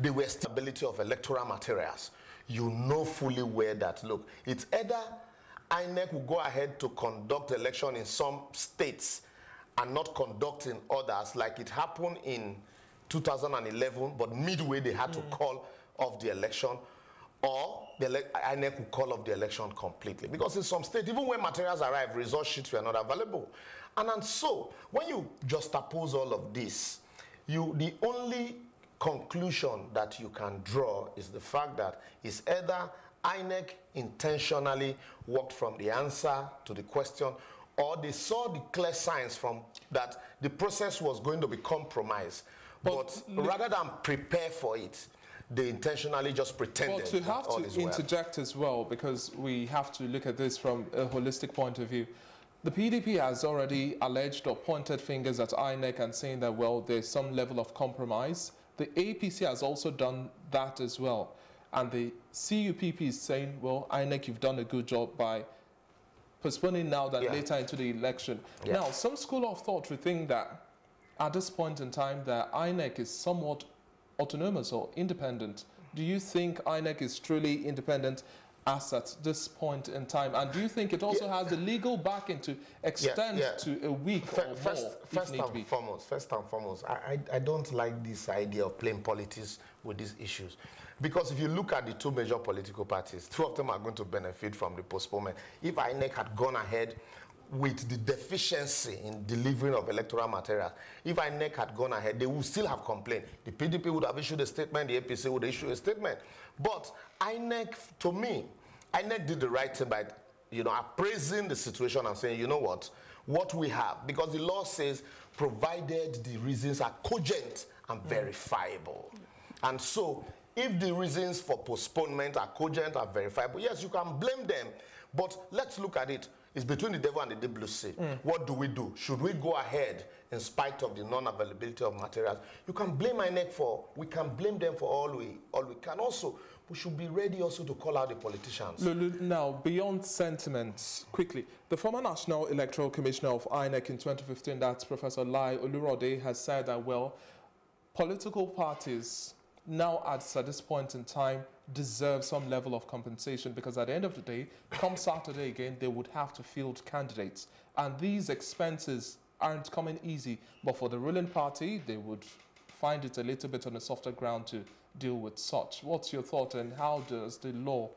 they were stability of electoral materials. You know fully well that, look, it's either INEC will go ahead to conduct election in some states and not conduct in others, like it happened in 2011, but midway they had to call off the election, or the INEC will call off the election completely. Because in some states, even when materials arrive, result sheets were not available. And so, when you juxtapose all of this, the only conclusion that you can draw is the fact that it's either INEC intentionally walked from the answer to the question, or they saw the clear signs from that the process was going to be compromised. But rather than prepare for it, they intentionally just pretended. Well, to have to interject as well, because we have to look at this from a holistic point of view. The PDP has already alleged or pointed fingers at INEC and saying that, well, there's some level of compromise. The APC has also done that as well. And the CUPP is saying, well, INEC, you've done a good job by postponing now than later into the election. Now, some school of thought would think that at this point in time that INEC is somewhat autonomous or independent. Do you think INEC is truly independent as at this point in time? And do you think it also has the legal backing to extend to a week or more? First and foremost, I don't like this idea of playing politics with these issues. Because if you look at the two major political parties, two of them are going to benefit from the postponement. If INEC had gone ahead with the deficiency in delivering of electoral materials, if INEC had gone ahead, they would still have complained. The PDP would have issued a statement, the APC would issue a statement. But INEC, to me, INEC did the right thing by, appraising the situation and saying, you know what we have, because the law says, provided the reasons are cogent and verifiable. And so, if the reasons for postponement are cogent and verifiable, yes, you can blame them. But let's look at it. It's between the devil and the deep blue sea. What do we do? Should we go ahead in spite of the non-availability of materials? You can blame INEC for, we can blame them for all we can. Also, we should be ready also to call out the politicians. Now, beyond sentiments, quickly, the former National Electoral Commissioner of INEC in 2015, that's Professor Lai Olurode, has said that, well, political parties now at this point in time deserve some level of compensation, because at the end of the day, come Saturday again, they would have to field candidates. And these expenses aren't coming easy, but for the ruling party, they would find it a little bit on a softer ground to deal with such. What's your thought, and how does the law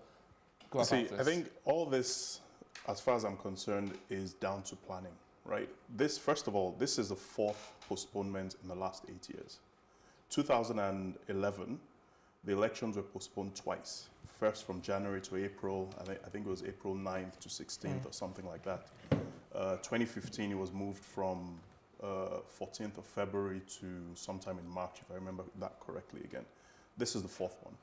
go about this? I think all this, as far as I'm concerned, is down to planning, right? First of all, this is the fourth postponement in the last 8 years. 2011, the elections were postponed twice. First from January to April, I think it was April 9th to 16th or something like that. 2015, it was moved from 14th of February to sometime in March, if I remember that correctly again. This is the fourth one.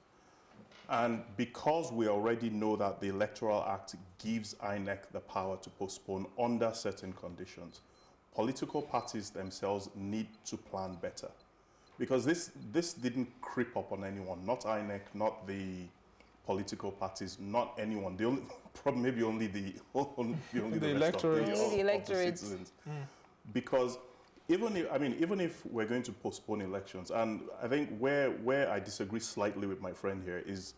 And because we already know that the Electoral Act gives INEC the power to postpone under certain conditions, political parties themselves need to plan better. Because this didn't creep up on anyone, not INEC, not the political parties, not anyone. The only problem, maybe only the electorate, citizens. Because even if we're going to postpone elections, and I think where I disagree slightly with my friend here is,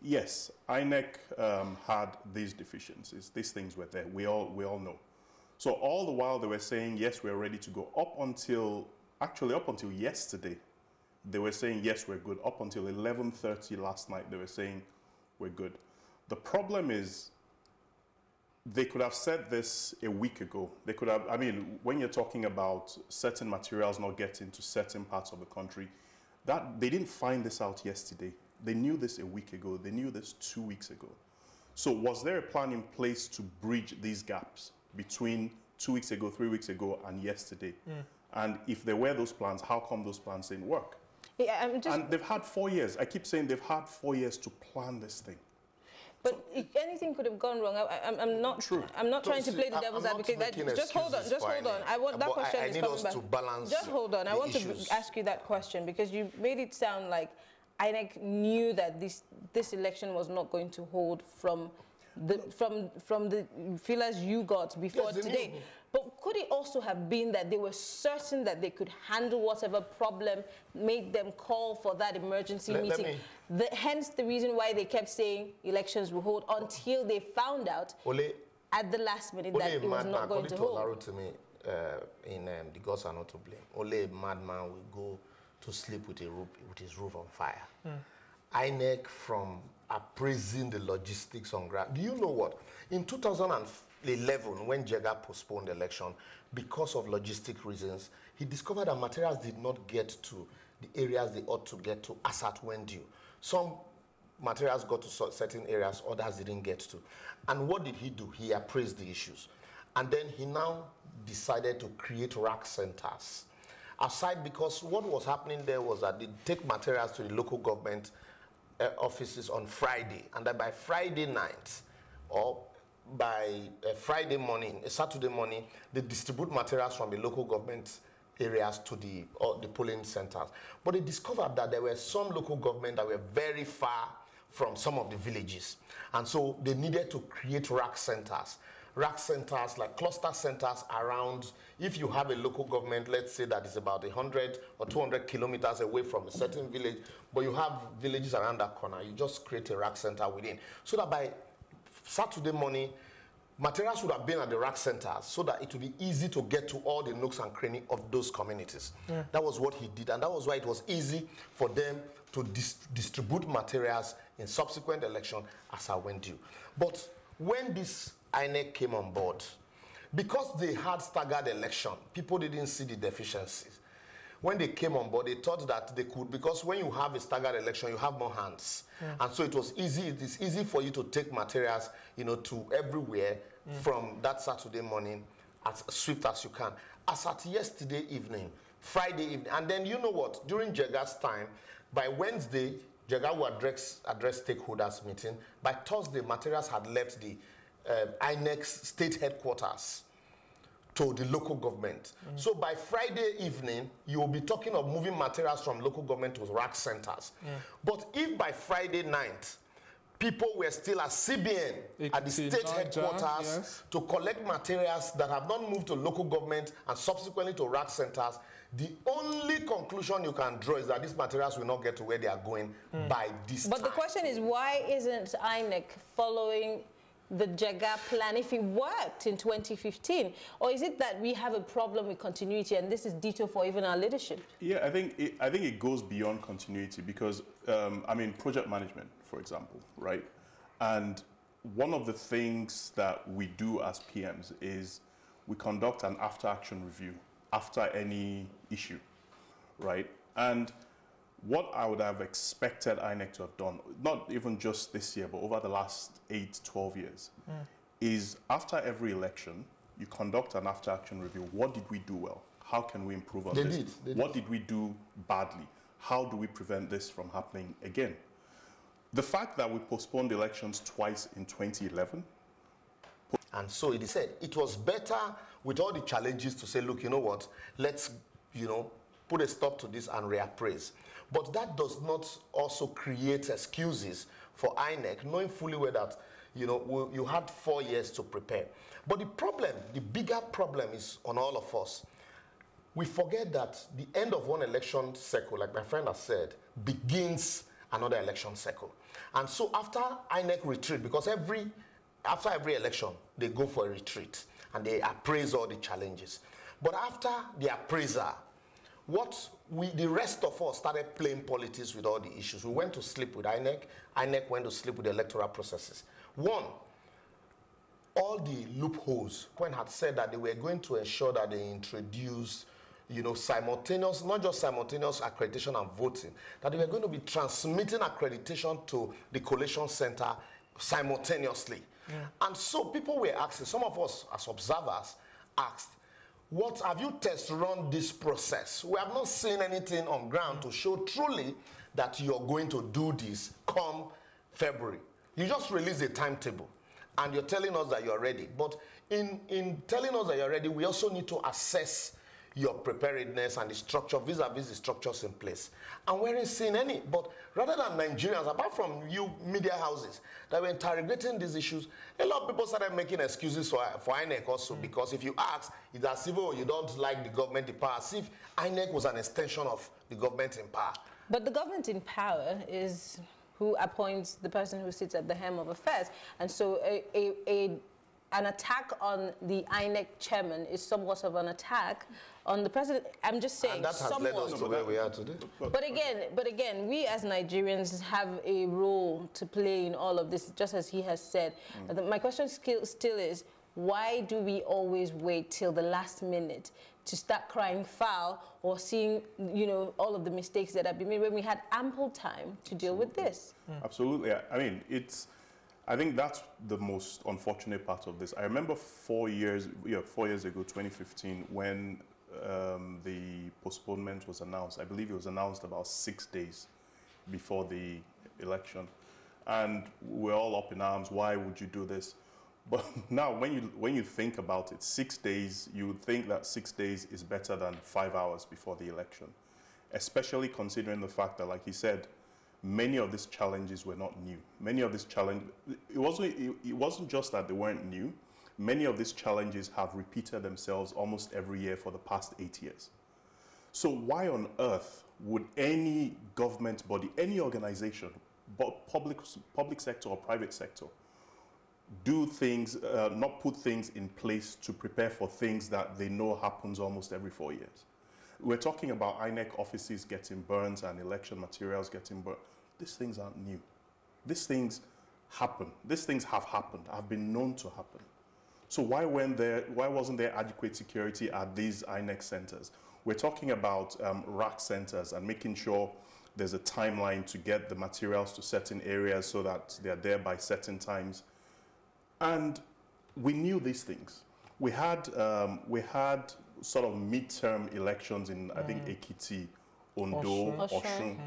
yes, INEC had these deficiencies. These things were there. We all know. So all the while they were saying, yes, we're ready to go, up until yesterday, they were saying, yes, we're good. Up until 11:30 last night, they were saying, we're good. The problem is, they could have said this a week ago. They could have, when you're talking about certain materials not getting to certain parts of the country, they didn't find this out yesterday. They knew this a week ago. They knew this 2 weeks ago. So was there a plan in place to bridge these gaps between 2 weeks ago, 3 weeks ago, and yesterday? And if there were those plans, how come those plans didn't work? Yeah, and they've had 4 years. I keep saying they've had 4 years to plan this thing. But if anything could have gone wrong, I'm not trying to play the devil's advocate. Just hold on. I want that question is coming back. Just hold on. I want to ask you that question, because you made it sound like INEC knew that this election was not going to hold from the feelers you got before today. But could it also have been that they were certain that they could handle whatever problem made them call for that emergency meeting? Hence the reason why they kept saying elections will hold until they found out at the last minute that it was not going to hold. To me, in The Gods Are Not to Blame, only a madman will go to sleep with his roof on fire. INEC, from appraising the logistics on ground. Do you know what? In 2011, when Jega postponed the election, because of logistic reasons, he discovered that materials did not get to the areas they ought to get to as at when due. Some materials got to certain areas, others didn't get to. And what did he do? He appraised the issues. And then he now decided to create rack centers. Aside, because what was happening there was that they take materials to the local government offices on Friday, and then by Friday night or by Friday morning, Saturday morning, they distribute materials from the local government areas to the polling centers. But they discovered that there were some local government that were very far from some of the villages, and so they needed to create rack centers. Rack centers, like cluster centers around, if you have a local government, let's say that is about 100 or 200 kilometers away from a certain village, but you have villages around that corner, you just create a rack center within. So that by Saturday morning, materials would have been at the rack centers so that it would be easy to get to all the nooks and crannies of those communities. That was what he did, and that was why it was easy for them to distribute materials in subsequent election as I went due. But when this INEC came on board, because they had staggered election, people didn't see the deficiencies. When they came on board, they thought that they could, because when you have a staggered election, you have more hands. And so it was easy, it is easy for you to take materials, to everywhere from that Saturday morning as swift as you can. As at yesterday evening, Friday evening, and then you know what, during Jega's time, by Wednesday, Jega will address stakeholders meeting. By Thursday, materials had left the INEC's state headquarters to the local government. So by Friday evening, you will be talking of moving materials from local government to rack centers. But if by Friday night, people were still at CBN, at the state headquarters, to collect materials that have not moved to local government and subsequently to rack centers, the only conclusion you can draw is that these materials will not get to where they are going by this time. But the question is, why isn't INEC following the Jega plan if it worked in 2015? Or is it that we have a problem with continuity and this is ditto for even our leadership? Yeah, I think it goes beyond continuity because, project management, for example, right? And one of the things that we do as PMs is we conduct an after-action review after any issue, right? And what I would have expected INEC to have done, not even just this year, but over the last 8, 12 years, is after every election, you conduct an after-action review. What did we do well? How can we improve on this? What did we do badly? How do we prevent this from happening again? The fact that we postponed elections twice in 2011. And so it is said, it was better with all the challenges to say, look, you know what, let's, put a stop to this and reappraise. But that does not also create excuses for INEC, knowing fully well that, you had 4 years to prepare. But the bigger problem is on all of us. We forget that the end of one election cycle, like my friend has said, begins another election cycle. And so after INEC retreat, because after every election, they go for a retreat and they appraise all the challenges. But after the appraiser, the rest of us started playing politics with all the issues. We went to sleep with INEC. INEC went to sleep with the electoral processes. One, all the loopholes, when had said that they were going to ensure that they introduced, simultaneous, not just simultaneous accreditation and voting, that they were going to be transmitting accreditation to the collation center simultaneously. And so people were asking, some of us as observers asked, what have you test run this process? We have not seen anything on ground to show truly that you're going to do this come February. You just release a timetable and you're telling us that you're ready. But in telling us that you're ready, we also need to assess, your preparedness and the structure vis-a-vis the structures in place. And we aren't seeing any. But rather than Nigerians, apart from you media houses that were interrogating these issues, a lot of people started making excuses for INEC also, because if you ask, it's as if you don't like the government in power, as if INEC was an extension of the government in power. But the government in power is who appoints the person who sits at the helm of affairs. And so an attack on the INEC chairman is somewhat of an attack on the president. I'm just saying, and that has led us to where we are today. But again, we as Nigerians have a role to play in all of this, just as he has said. My question still is, why do we always wait till the last minute to start crying foul or seeing, you know, all of the mistakes that have been made when we had ample time to deal with this? Absolutely. I mean, I think that's the most unfortunate part of this. I remember 4 years ago, 2015, when the postponement was announced. I believe it was announced about 6 days before the election. And we're all up in arms. Why would you do this? But now, when you think about it, 6 days, you would think that 6 days is better than 5 hours before the election, especially considering the fact that, like he said, many of these challenges were not new. Many of these challenges, it wasn't just that they weren't new. Many of these challenges have repeated themselves almost every year for the past 8 years. So why on earth would any government body, any organization, public sector or private sector, do things, not put things in place to prepare for things that they know happens almost every 4 years? We're talking about INEC offices getting burnt and election materials getting burnt. These things aren't new. These things happen. These things have happened, have been known to happen. So why wasn't there adequate security at these INEC centers? We're talking about rack centers and making sure there's a timeline to get the materials to certain areas so that they're there by certain times. And we knew these things. We had sort of midterm elections in, I think, Ekiti, Ondo, Osun.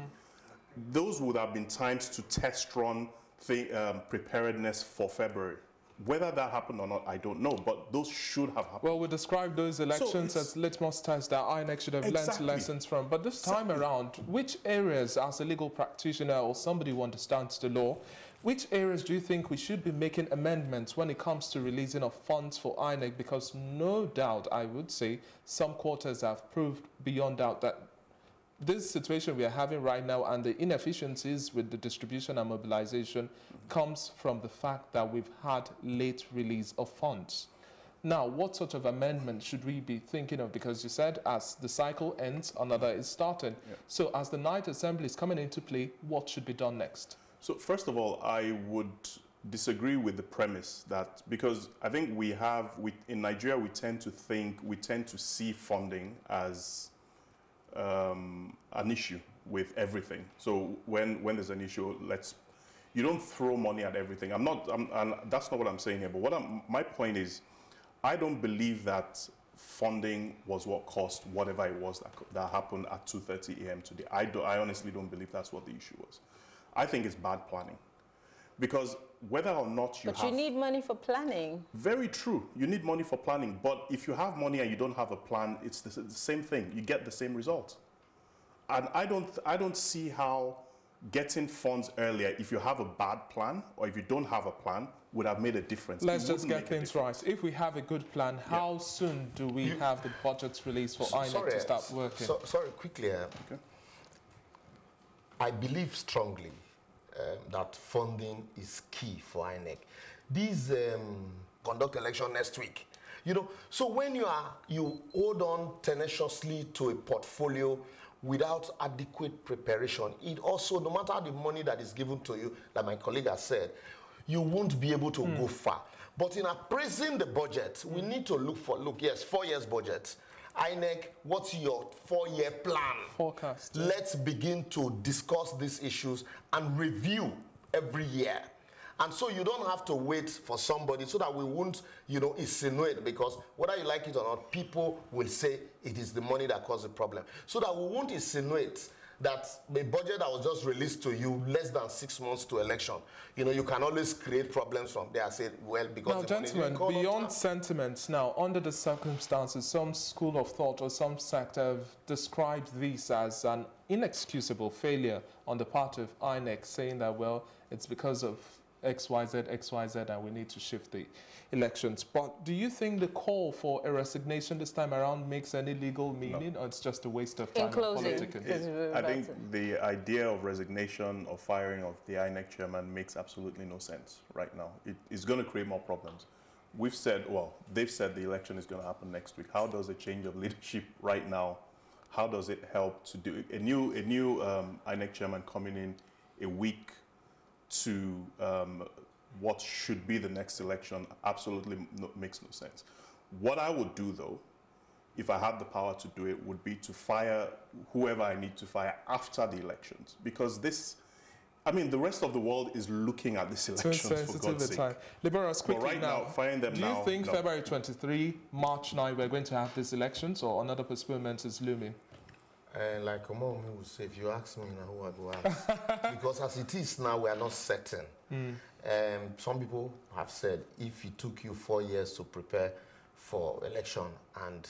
Those would have been times to test run preparedness for February. Whether that happened or not, I don't know, but those should have happened. Well, we describe those elections as litmus tests that INEC should have learned lessons from. But this time around, which areas, as a legal practitioner or somebody who understands the law, which areas do you think we should be making amendments when it comes to releasing of funds for INEC? Because no doubt, I would say, some quarters have proved beyond doubt that this situation we are having right now and the inefficiencies with the distribution and mobilization comes from the fact that we've had late release of funds. Now, what sort of amendment should we be thinking of? Because you said as the cycle ends, another is starting. Yeah. So as the night assembly is coming into play, what should be done next? So first of all, I would disagree with the premise that, because I think in Nigeria, we tend to see funding as an issue with everything. So when there's an issue, you don't throw money at everything. And that's not what I'm saying here. But my point is, I don't believe that funding was what caused whatever it was that happened at 2:30 a.m. today. I honestly don't believe that's what the issue was. I think it's bad planning. Because whether or not But you need money for planning. Very true. You need money for planning. But if you have money and you don't have a plan, it's the same thing. You get the same result. And I don't see how getting funds earlier, if you have a bad plan or if you don't have a plan, would have made a difference. Let's just get things right. If we have a good plan, how soon do we have the budgets released for INEC to start working? Sorry, quickly. Okay. I believe strongly that funding is key for INEC. These conduct election next week. You know, so when you hold on tenaciously to a portfolio without adequate preparation, it also, no matter the money that is given to you, like my colleague has said, you won't be able to go far. But in appraising the budget, we need to look, 4 years budget. INEC, what's your 4-year plan? Forecast. Let's begin to discuss these issues and review every year. And so you don't have to wait for somebody so that we won't, insinuate, because whether you like it or not, people will say it is the money that caused the problem. So that we won't insinuate that the budget that was just released to you less than 6 months to election, you know, you can always create problems from there. I said, well, because now, gentlemen, beyond sentiments, now, under the circumstances, some school of thought or some sector have described this as an inexcusable failure on the part of INEC, saying that, well, it's because of XYZ, and we need to shift the elections. But do you think the call for a resignation this time around makes any legal meaning, or it's just a waste of time? In closing, I think the idea of resignation or firing of the INEC chairman makes absolutely no sense right now. It's going to create more problems. We've said, well, they've said the election is going to happen next week. How does a change of leadership right now, how does it help to do a new INEC chairman coming in a week to what should be the next election absolutely makes no sense. What I would do, though, if I had the power to do it, would be to fire whoever I need to fire after the elections. Because this, I mean, the rest of the world is looking at this election, for God's sake. Liberals, quickly right now, firing them now. Do you think February 23, March 9, we're going to have these elections, or another postponement is looming? Like Omomi would say, if you ask me now, who I go ask. Because as it is now, we are not certain. Some people have said, if it took you 4 years to prepare for election and,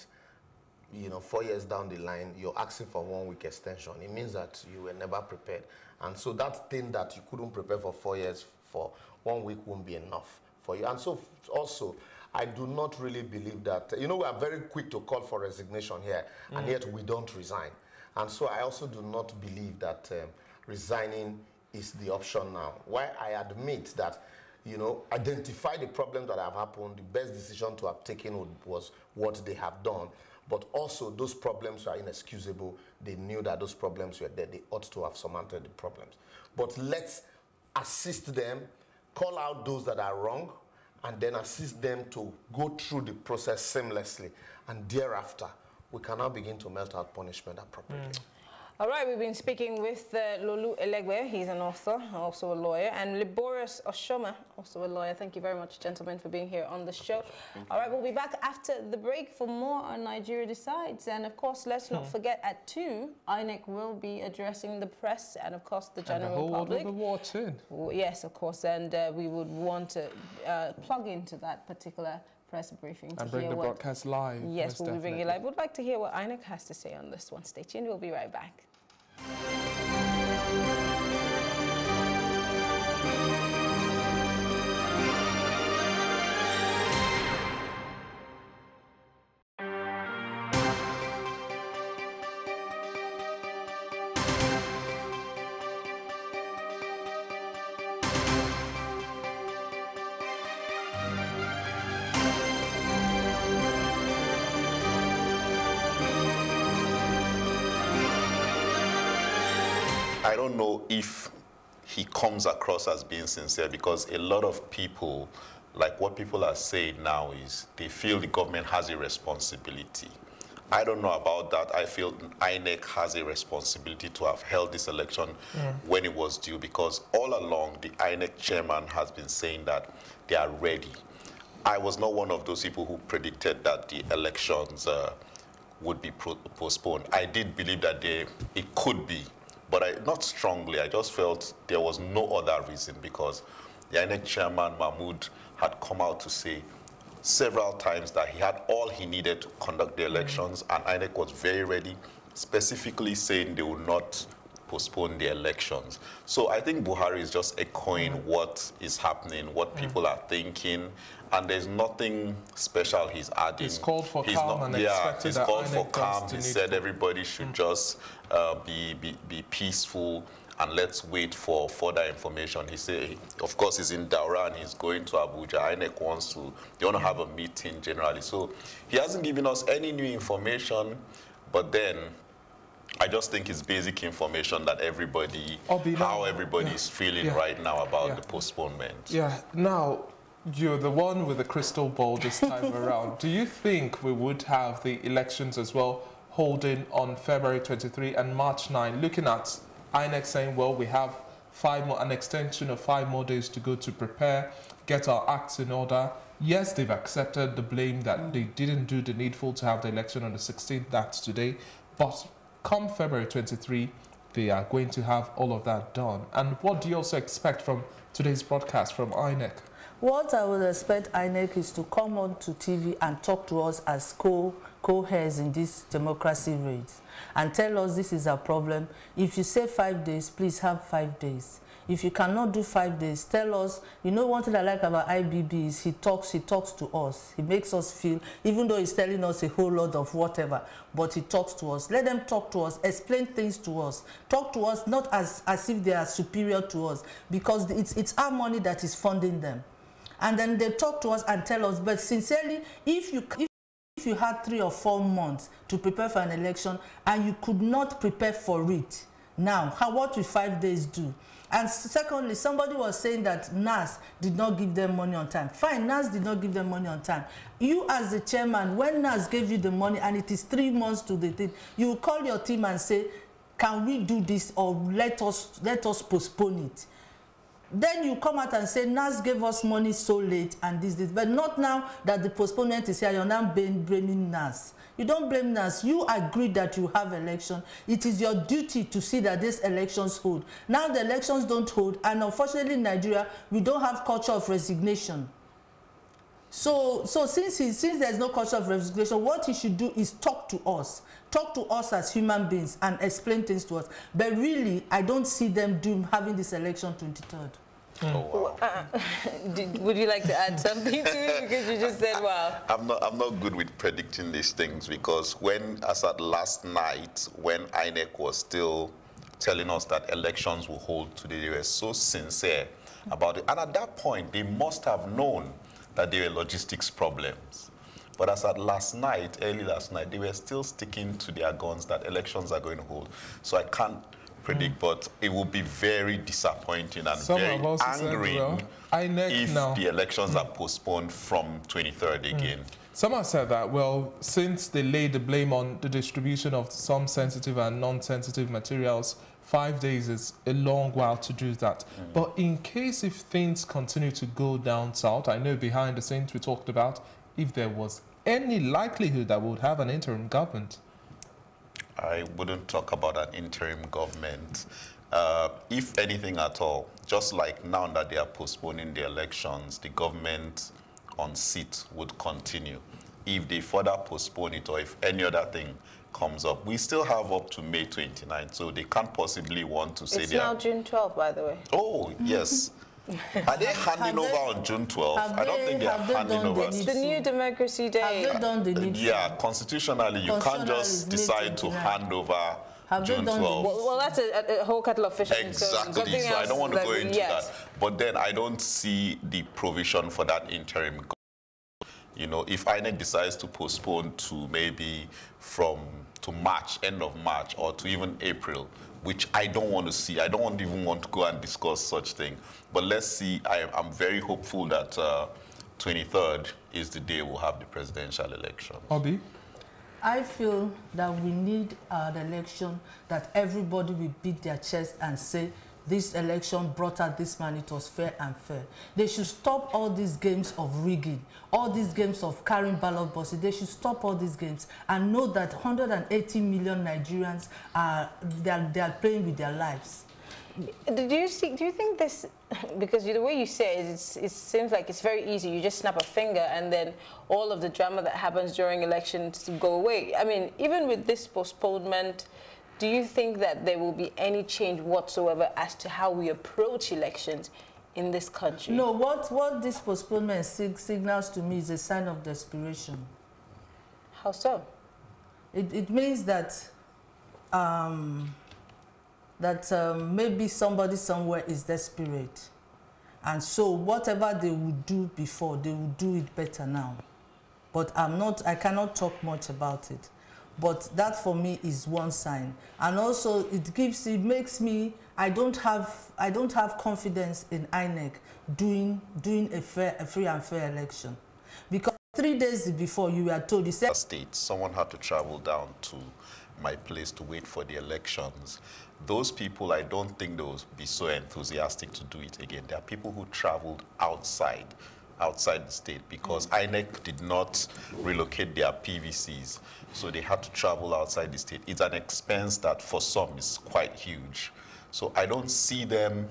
you know, 4 years down the line, you're asking for 1 week extension, it means that you were never prepared. And so that thing that you couldn't prepare for 4 years, for 1 week won't be enough for you. And so also, I do not really believe that, you know, we are very quick to call for resignation here, and yet we don't resign. And so I also do not believe that resigning is the option now. Why I admit that, you know, identify the problems that have happened, the best decision to have taken was what they have done. But also those problems are inexcusable. They knew that those problems were there. They ought to have surmounted the problems. But let's assist them, call out those that are wrong, and then assist them to go through the process seamlessly. And thereafter, we can now begin to melt out punishment appropriately. All right, we've been speaking with Lolu Elegbe, he's an author, also a lawyer, and Liborous Oshoma, also a lawyer. Thank you very much, gentlemen, for being here on the show. All right, we'll be back after the break for more on Nigeria Decides. And, of course, let's not forget at 2, INEC will be addressing the press and, of course, the general public. And the whole world of the war, too. Yes, of course, and we would want to plug into that particular press briefing to and bring hear the broadcast live. Yes, we'll be bringing it live. We'd like to hear what INEC has to say on this one. Stay tuned. We'll be right back. I don't know if he comes across as being sincere, because a lot of people, like what people are saying now, is they feel the government has a responsibility. I don't know about that. I feel INEC has a responsibility to have held this election when it was due, because all along the INEC chairman has been saying that they are ready. I was not one of those people who predicted that the elections would be postponed. I did believe that it could be, but not strongly. I just felt there was no other reason, because the INEC chairman, Mahmoud, had come out to say several times that he had all he needed to conduct the elections, and INEC was very ready, specifically saying they will not postpone the elections. So I think Buhari is just echoing what is happening, what people are thinking, and there's nothing special he's adding. He's called for calm and expected that called for calm. He said everybody should just be peaceful and let's wait for further information. He said, of course, he's in Daura and he's going to Abuja. INEC wants to, they want to have a meeting generally. So he hasn't given us any new information, but then I just think it's basic information that everybody, how everybody is feeling right now about the postponement. Yeah, now, you're the one with the crystal ball this time around. Do you think we would have the elections as well holding on February 23 and March 9, looking at INEC saying, well, we have an extension of 5 more days to go to prepare, get our acts in order. Yes, they've accepted the blame that they didn't do the needful to have the election on the 16th, that's today. But come February 23, they are going to have all of that done? And what do you also expect from today's broadcast from INEC? What I would expect INEC is to come on to TV and talk to us as co-heirs in this democracy race and tell us this is our problem. If you say 5 days, please have 5 days. If you cannot do 5 days, tell us. You know, one thing I like about IBB is he talks to us. He makes us feel, even though he's telling us a whole lot of whatever, but he talks to us. Let them talk to us, explain things to us. Talk to us not as if they are superior to us, because it's our money that is funding them. And then they talk to us and tell us, but sincerely, if you had 3 or 4 months to prepare for an election and you could not prepare for it, now, what will 5 days do? And secondly, somebody was saying that NAS did not give them money on time. Fine, NAS did not give them money on time. You as the chairman, when NAS gave you the money and it is 3 months to the thing, you call your team and say, can we do this, or let us postpone it? Then you come out and say, NAS gave us money so late and this. But not now that the postponement is here, you're now blaming NAS. You don't blame NAS. You agree that you have election. It is your duty to see that these elections hold. Now the elections don't hold, and unfortunately in Nigeria, we don't have culture of resignation. So since there's no culture of resignation, what he should do is talk to us. Talk to us as human beings and explain things to us. But really, I don't see them having this election 23rd. Oh, wow. Would you like to add something to it? Because you just said, wow. I'm not good with predicting these things, because as at last night, when INEC was still telling us that elections will hold today, they were so sincere about it. And at that point, they must have known that there were logistics problems. But as at last night, early last night, they were still sticking to their guns that elections are going to hold. So I can't predict, but it will be very disappointing and very angering if the elections are postponed from 23rd again. Some have said that, well, since they laid the blame on the distribution of some sensitive and non-sensitive materials, 5 days is a long while to do that. But in case if things continue to go down south, I know behind the scenes we talked about, if there was any likelihood that we would have an interim government. I wouldn't talk about an interim government. If anything at all, just like now that they are postponing the elections, the government on seat would continue. If they further postpone it, or if any other thing comes up, we still have up to May 29th, so they can't possibly want to say it's now June 12th, by the way. Oh, yes. Are they handing over on June 12th? I don't think they are handing over. It's the new democracy day. Have they done the needful? Yeah, constitutionally, you can't just decide to hand over June 12th. Well, that's a whole kettle of fish. Exactly, so I don't want to go into that. But then I don't see the provision for that interim government. You know, if INEC decides to postpone to maybe to March, end of March, or to even April, which I don't want to see. I don't even want to go and discuss such thing. But let's see. I'm very hopeful that 23rd is the day we'll have the presidential election. Obi? I feel that we need an election that everybody will beat their chest and say, this election brought out this man, it was fair and fair. They should stop all these games of rigging, all these games of carrying ballot boxes. They should stop all these games and know that 180 million Nigerians they are playing with their lives. Do you think this, because the way you say it, it seems like it's very easy. You just snap a finger and then all of the drama that happens during elections go away. I mean, even with this postponement, do you think that there will be any change whatsoever as to how we approach elections in this country? No, what this postponement signals to me is a sign of desperation. How so? It means that maybe somebody somewhere is desperate. And so whatever they would do before, they will do it better now. But I cannot talk much about it. But that for me is one sign. And also it makes me, I don't have confidence in INEC doing a free and fair election. Because 3 days before you were told, you said someone had to travel down to my place to wait for the elections. Those people, I don't think they will be so enthusiastic to do it again. There are people who traveled outside outside the state because INEC did not relocate their PVCs. So they had to travel outside the state. It's an expense that for some is quite huge. So I don't see them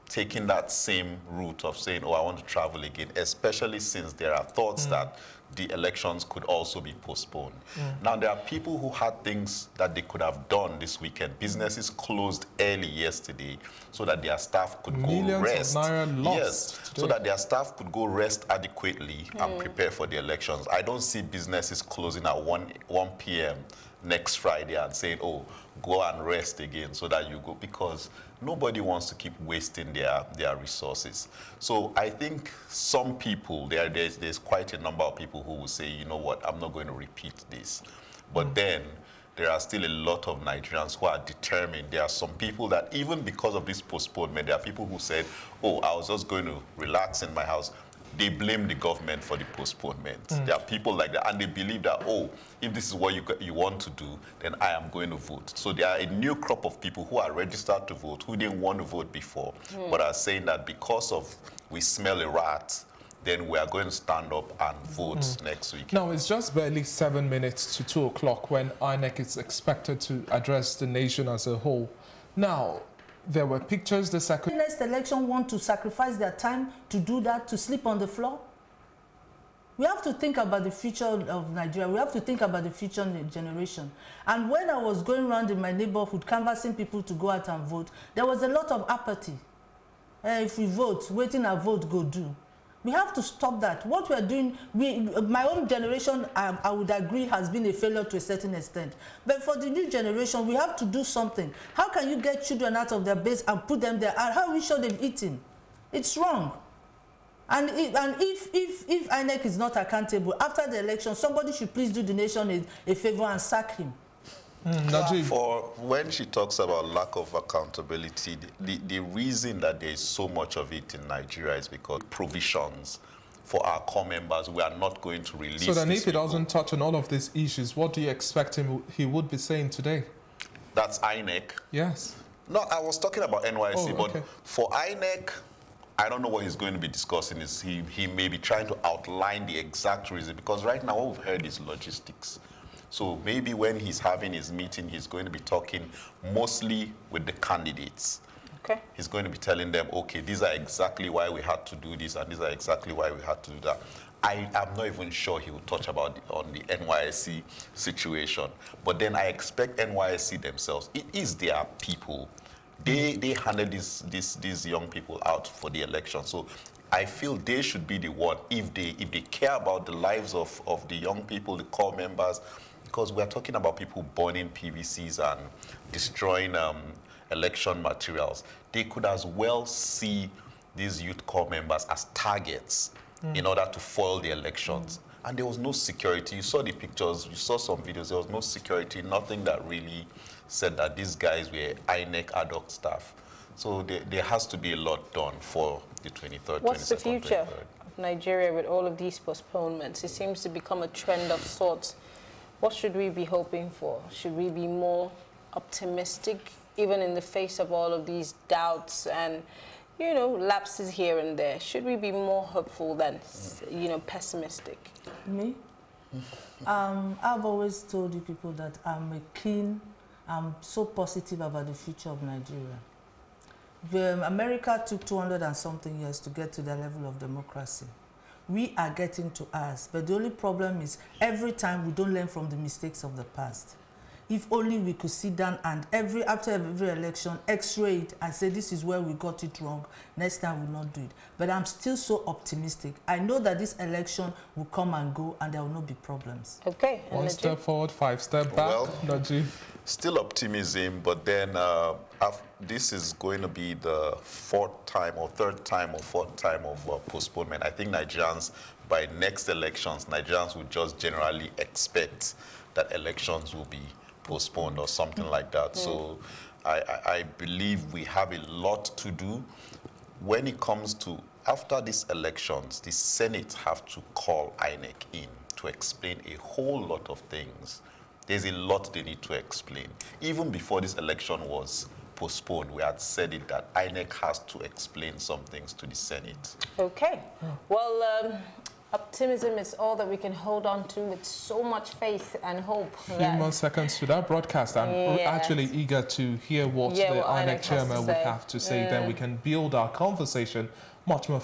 taking that same route of saying, oh, I want to travel again, especially since there are thoughts that the elections could also be postponed. Now, there are people who had things that they could have done this weekend. Businesses closed early yesterday so that their staff could go rest. Yes, so that their staff could go rest adequately and prepare for the elections. I don't see businesses closing at 1 p.m. next Friday and saying, oh, go and rest again so that you go, because nobody wants to keep wasting their resources. So I think some people, there's quite a number of people who will say, you know what, I'm not going to repeat this. But then there are still a lot of Nigerians who are determined. There are some people that even because of this postponement, there are people who said, oh, I was just going to relax in my house. They blame the government for the postponement. There are people like that, and they believe that, oh, if this is what you want to do, then I am going to vote. So there are a new crop of people who are registered to vote, who didn't want to vote before, but are saying that because of we smell a rat, then we are going to stand up and vote next week. Now, it's just barely 7 minutes to 2 o'clock when INEC is expected to address the nation as a whole. Now, there were pictures the second... Next election want to sacrifice their time to do that, to sleep on the floor? We have to think about the future of Nigeria. We have to think about the future generation. And when I was going around in my neighborhood canvassing people to go out and vote, there was a lot of apathy. If we vote, waiting a vote go do. We have to stop that. What we are doing, my own generation, I would agree, has been a failure to a certain extent. But for the new generation, we have to do something. How can you get children out of their base and put them there? And how are we sure they've eaten? It's wrong. And if INEC is not accountable, after the election, somebody should please do the nation a favor and sack him. For when she talks about lack of accountability, the reason that there is so much of it in Nigeria is because provisions for our core members, we are not going to release. So then if he doesn't touch on all of these issues, what do you expect he would be saying today? That's INEC? Yes. No, I was talking about NYSC, but for INEC, I don't know what he's going to be discussing. He may be trying to outline the exact reason, because right now what we've heard is logistics. So maybe when he's having his meeting, he's going to be talking mostly with the candidates. Okay. He's going to be telling them, okay, these are exactly why we had to do this, and these are exactly why we had to do that. I am not even sure he will touch about on the NYSC situation. But then I expect NYSC themselves, it is their people. They handle these young people out for the election. So I feel they should be the one, if they care about the lives of the young people, the core members, because we're talking about people burning PVCs and destroying election materials. They could as well see these youth core members as targets in order to foil the elections. And there was no security. You saw the pictures, you saw some videos, there was no security, nothing that really said that these guys were INEC ad hoc staff. So there has to be a lot done for the 23rd, What's the future of Nigeria with all of these postponements? It seems to become a trend of sorts. What should we be hoping for? Should we be more optimistic, even in the face of all of these doubts and, you know, lapses here and there? Should we be more hopeful than, you know, pessimistic? Me? I've always told you people that I'm so positive about the future of Nigeria. America took 200 and something years to get to the level of democracy. We are getting to ours, but the only problem is every time we don't learn from the mistakes of the past. If only we could sit down and after every election, x-ray it and say this is where we got it wrong, next time we'll not do it. But I'm still so optimistic. I know that this election will come and go and there will not be problems. Okay. 1 step forward, 5 steps back. Well, Najib. Still optimism, but then this is going to be the 4th time or 3rd time or 4th time of postponement. I think Nigerians, by next elections, Nigerians would just generally expect that elections will be postponed or something like that. So I believe we have a lot to do. When it comes to, after these elections, the Senate have to call INEC in to explain a whole lot of things. There's a lot they need to explain. Even before this election was postponed, we had said it that INEC has to explain some things to the Senate. Okay. Well, optimism is all that we can hold on to with so much faith and hope. A few more seconds to that broadcast. I'm actually eager to hear what the INEC chairman would have to say. Then we can build our conversation much more.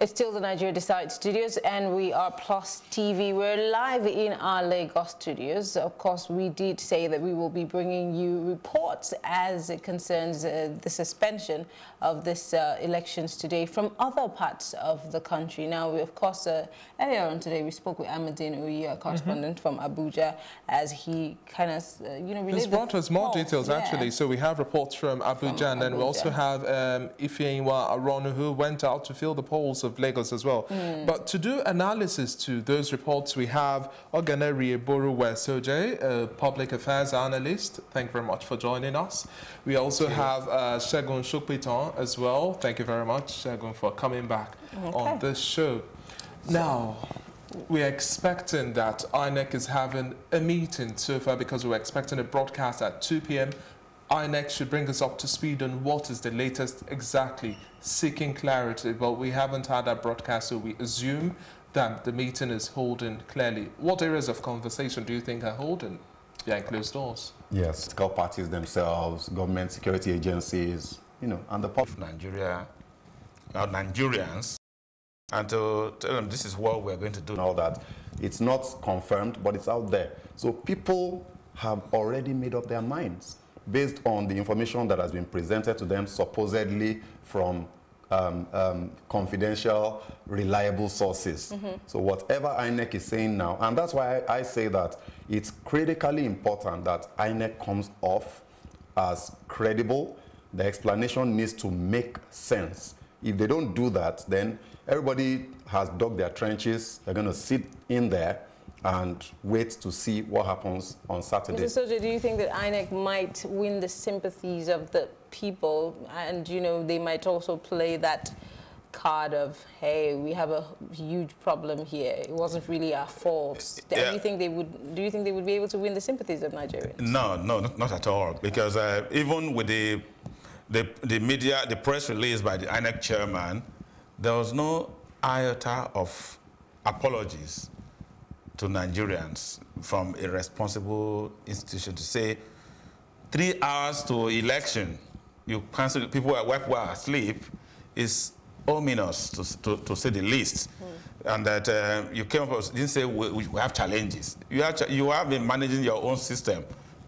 It's still the Nigeria Decide studios, and we are Plus TV. We're live in our Lagos studios. Of course, we did say that we will be bringing you reports as it concerns the suspension of this elections today from other parts of the country. Now, we, of course, earlier on today, we spoke with Ahmadine Uyi, a correspondent from Abuja, as he kind of, related. He's brought us more details, actually. So we have reports from Abuja, and then we also have Ifeyinwa Aronu, who went out to fill the polls of Lagos as well. But to do analysis to those reports, we have Ogene Rieboru Wesoje, a public affairs analyst. Thank you very much for joining us. We also have Segun Shokpiton as well. Thank you very much, Segun, for coming back on this show. Now, we're expecting that INEC is having a meeting so far because we're expecting a broadcast at 2 p.m. INEC should bring us up to speed on what is the latest exactly, seeking clarity, but we haven't had that broadcast, so we assume that the meeting is holding clearly. What areas of conversation do you think are holding behind closed doors? Yes, political parties themselves, government security agencies, and the public. Nigeria, Nigerians, and to tell them this is what we're going to do. And all that. It's not confirmed, but it's out there. So people have already made up their minds based on the information that has been presented to them supposedly from confidential, reliable sources. So whatever INEC is saying now, and that's why I say that it's critically important that INEC comes off as credible. The explanation needs to make sense. If they don't do that, then everybody has dug their trenches. They're going to sit in there and wait to see what happens on Saturday. Mr. Soje, do you think that INEC might win the sympathies of the people, and they might also play that card of, hey, we have a huge problem here, it wasn't really our fault? Do you think they would be able to win the sympathies of Nigerians? No, not at all, because even with the media, the press release by the INEC chairman, there was no iota of apologies to Nigerians from a responsible institution to say 3 hours to election, you cancel, people are asleep, is ominous to say the least. And that you came up, didn't say we have challenges. You have been managing your own system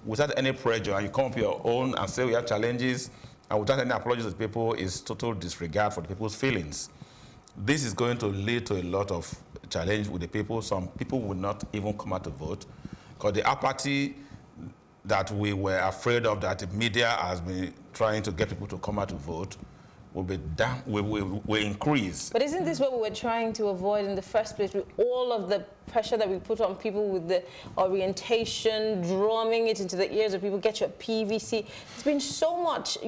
without any pressure, and you come up with your own and say we have challenges, and without any apologies to people is total disregard for the people's feelings. This is going to lead to a lot of challenge with the people. Some people will not even come out to vote because the apathy that we were afraid of, that the media has been trying to get people to come out to vote, will increase. But isn't this what we were trying to avoid in the first place, with all of the pressure that we put on people with the orientation, drumming it into the ears of people, get your PVC? There's been so much,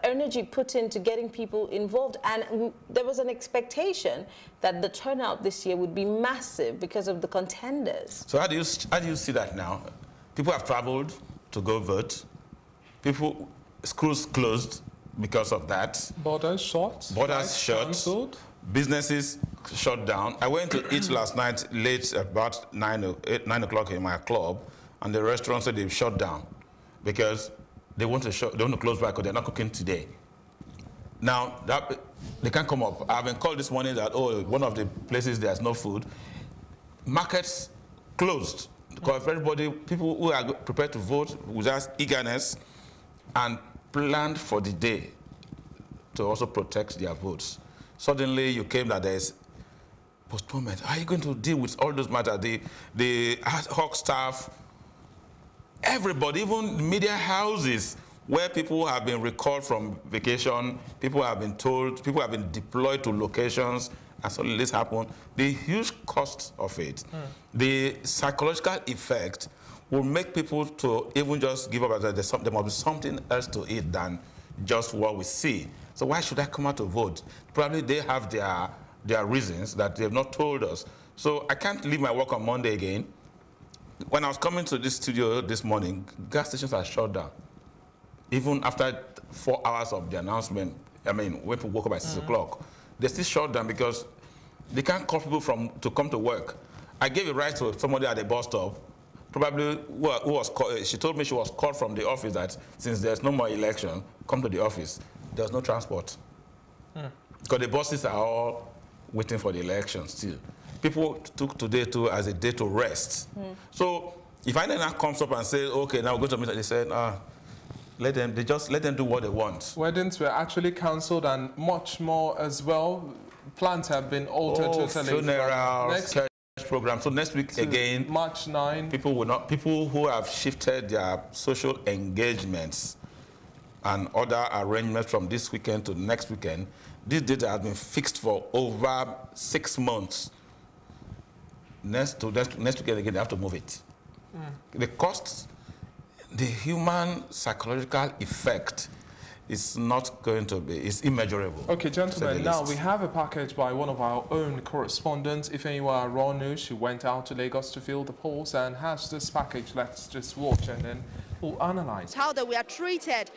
energy put into getting people involved, and there was an expectation that the turnout this year would be massive because of the contenders. So how do you see that now? People have traveled to go vote. Schools closed because of that. Borders shut. Borders shut. Businesses shut down. I went to eat last night late, about 9 o'clock in my club, and the restaurant said they've shut down because they want to close back because they're not cooking today. Now, they can't come up. I've been called this morning that, one of the places there's no food. Markets closed because everybody, people who are prepared to vote without eagerness and planned for the day to also protect their votes. Suddenly you came that there's postponement. How are you going to deal with all those matters? The ad hoc staff, everybody, even media houses, where people have been recalled from vacation, people have been told, people have been deployed to locations, and suddenly this happened. The huge cost of it, the psychological effect will make people to even just give up that there must be something else to it than just what we see. So why should I come out to vote? Probably they have their reasons that they have not told us. So I can't leave my work on Monday again. When I was coming to this studio this morning, gas stations are shut down. Even after 4 hours of the announcement, I mean, when people woke up at 6 o'clock, they still shut down because they can't call people to come to work. I gave a ride to somebody at the bus stop, probably who was called, she told me she was called from the office that since there's no more election, come to the office. There's no transport. Because the buses are all waiting for the election still. People took today too as a day to rest. So if I then comes up and says, okay, now we're going to meet, they said, let them do what they want. Weddings were actually cancelled and much more as well. Plans have been altered totally. Funerals, church program. So next week again, March 9. People who have shifted their social engagements and other arrangements from this weekend to next weekend, this data has been fixed for over 6 months. Next weekend again, they have to move it. The costs, the human psychological effect is not going to be, it's immeasurable. Okay, gentlemen, now we have a package by one of our own correspondents, Ifeanyiwa Aronu. She went out to Lagos to fill the polls and has this package. Let's just watch and then we'll analyze how that we are treated